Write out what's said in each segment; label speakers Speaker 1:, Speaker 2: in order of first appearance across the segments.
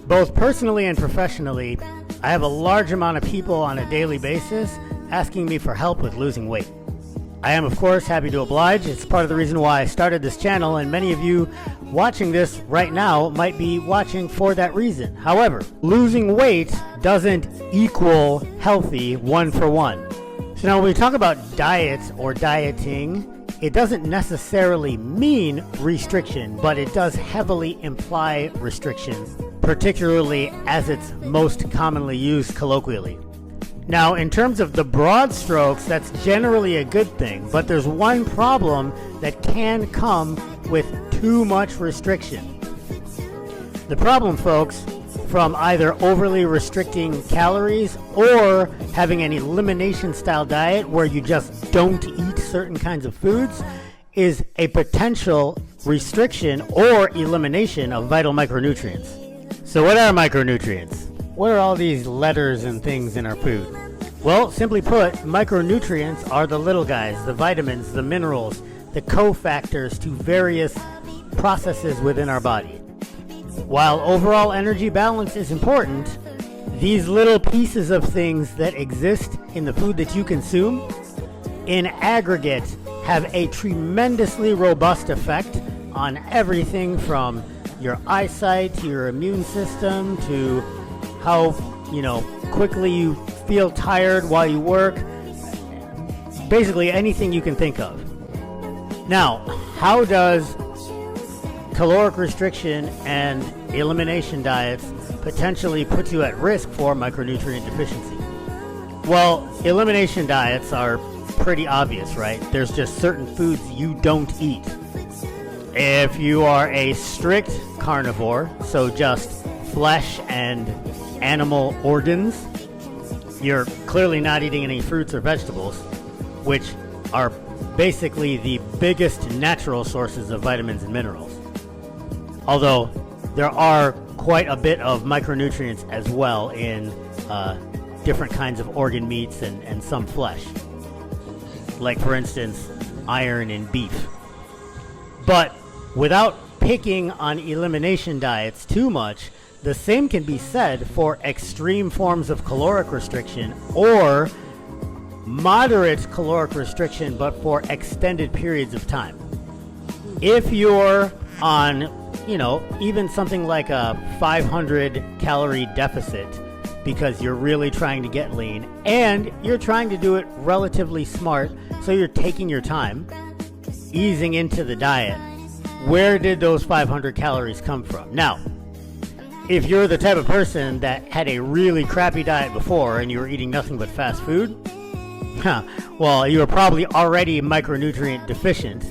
Speaker 1: Both personally and professionally, I have a large amount of people on a daily basis asking me for help with losing weight. I am, of course, happy to oblige. It's part of the reason why I started this channel, and many of you watching this right now might be watching for that reason. However, losing weight doesn't equal healthy one for one. So now when we talk about diets or dieting, it doesn't necessarily mean restriction, but it does heavily imply restriction, particularly as it's most commonly used colloquially. Now, in terms of the broad strokes, that's generally a good thing, but there's one problem that can come with too much restriction. The problem, folks, from either overly restricting calories or having an elimination style diet where you just don't eat certain kinds of foods, is a potential restriction or elimination of vital micronutrients. So what are micronutrients? What are all these letters and things in our food? Well, simply put, micronutrients are the little guys, the vitamins, the minerals, the cofactors to various processes within our body. While overall energy balance is important, these little pieces of things that exist in the food that you consume, in aggregate, have a tremendously robust effect on everything from your eyesight to your immune system to how, quickly you feel tired while you work. Basically anything you can think of. Now, how does caloric restriction and elimination diets potentially put you at risk for micronutrient deficiency? Well, elimination diets are pretty obvious, right? There's just certain foods you don't eat. If you are a strict carnivore, so just flesh and animal organs, you're clearly not eating any fruits or vegetables, which are basically the biggest natural sources of vitamins and minerals. Although there are quite a bit of micronutrients as well in different kinds of organ meats and some flesh. Like, for instance, iron in beef. But without picking on elimination diets too much, the same can be said for extreme forms of caloric restriction or moderate caloric restriction, but for extended periods of time. If you're on, even something like a 500 calorie deficit because you're really trying to get lean and you're trying to do it relatively smart, so you're taking your time, easing into the diet, where did those 500 calories come from? Now, if you're the type of person that had a really crappy diet before and you were eating nothing but fast food, well, you were probably already micronutrient deficient,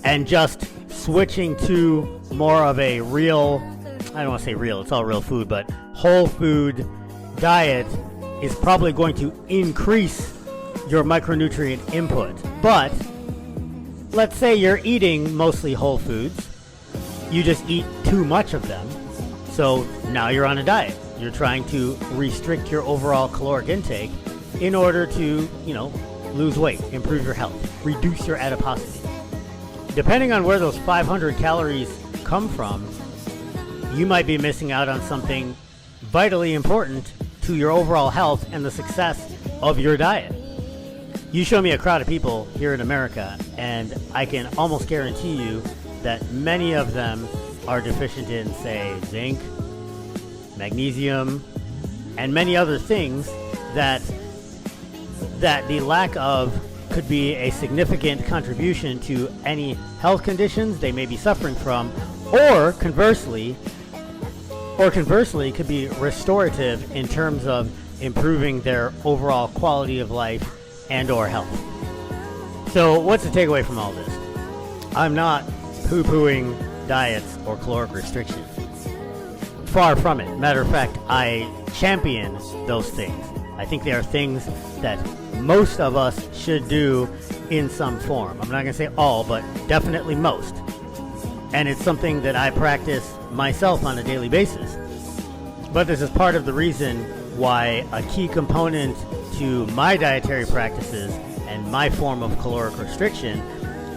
Speaker 1: and just switching to more of a real, I don't want to say real, it's all real food, but whole food diet is probably going to increase your micronutrient input. But let's say you're eating mostly whole foods, you just eat too much of them, so now you're on a diet. You're trying to restrict your overall caloric intake in order to, lose weight, improve your health, reduce your adiposity. Depending on where those 500 calories come from, you might be missing out on something vitally important to your overall health and the success of your diet. You show me a crowd of people here in America, and I can almost guarantee you that many of them are deficient in, say, zinc, magnesium, and many other things that the lack of could be a significant contribution to any health conditions they may be suffering from, or conversely could be restorative in terms of improving their overall quality of life and or health. So what's the takeaway from all this? I'm not poo-pooing diets or caloric restriction. Far from it. Matter of fact, I champion those things. I think they are things that most of us should do in some form. I'm not going to say all, but definitely most. And it's something that I practice myself on a daily basis. But this is part of the reason why a key component to my dietary practices and my form of caloric restriction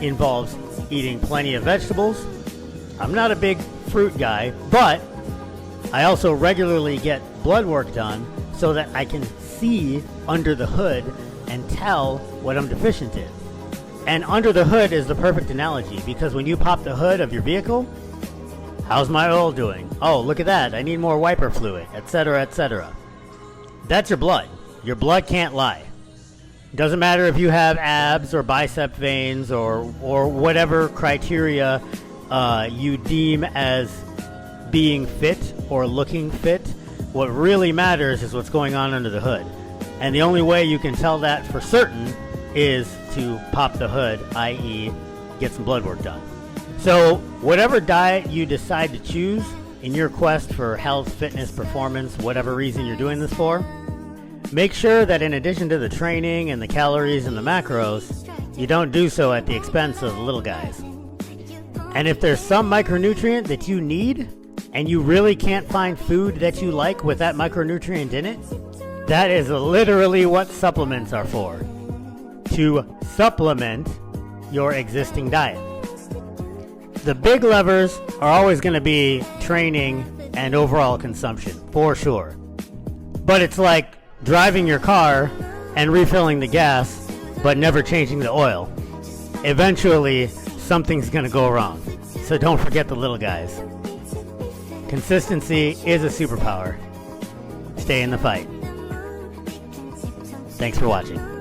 Speaker 1: involves eating plenty of vegetables. I'm not a big fruit guy, but I also regularly get blood work done so that I can see under the hood and tell what I'm deficient in. And under the hood is the perfect analogy, because when you pop the hood of your vehicle, how's my oil doing? Oh, look at that, I need more wiper fluid, etc., etc. That's your blood. Your blood can't lie. Doesn't matter if you have abs or bicep veins or whatever criteria you deem as being fit or looking fit. What really matters is what's going on under the hood. And the only way you can tell that for certain is to pop the hood, i.e. get some blood work done. So whatever diet you decide to choose in your quest for health, fitness, performance, whatever reason you're doing this for, make sure that in addition to the training and the calories and the macros, you don't do so at the expense of the little guys. And if there's some micronutrient that you need, and you really can't find food that you like with that micronutrient in it, that is literally what supplements are for. To supplement your existing diet. The big levers are always going to be training and overall consumption, for sure. But it's like driving your car and refilling the gas, but never changing the oil. Eventually, something's going to go wrong. So don't forget the little guys. Consistency is a superpower. Stay in the fight. Thanks for watching.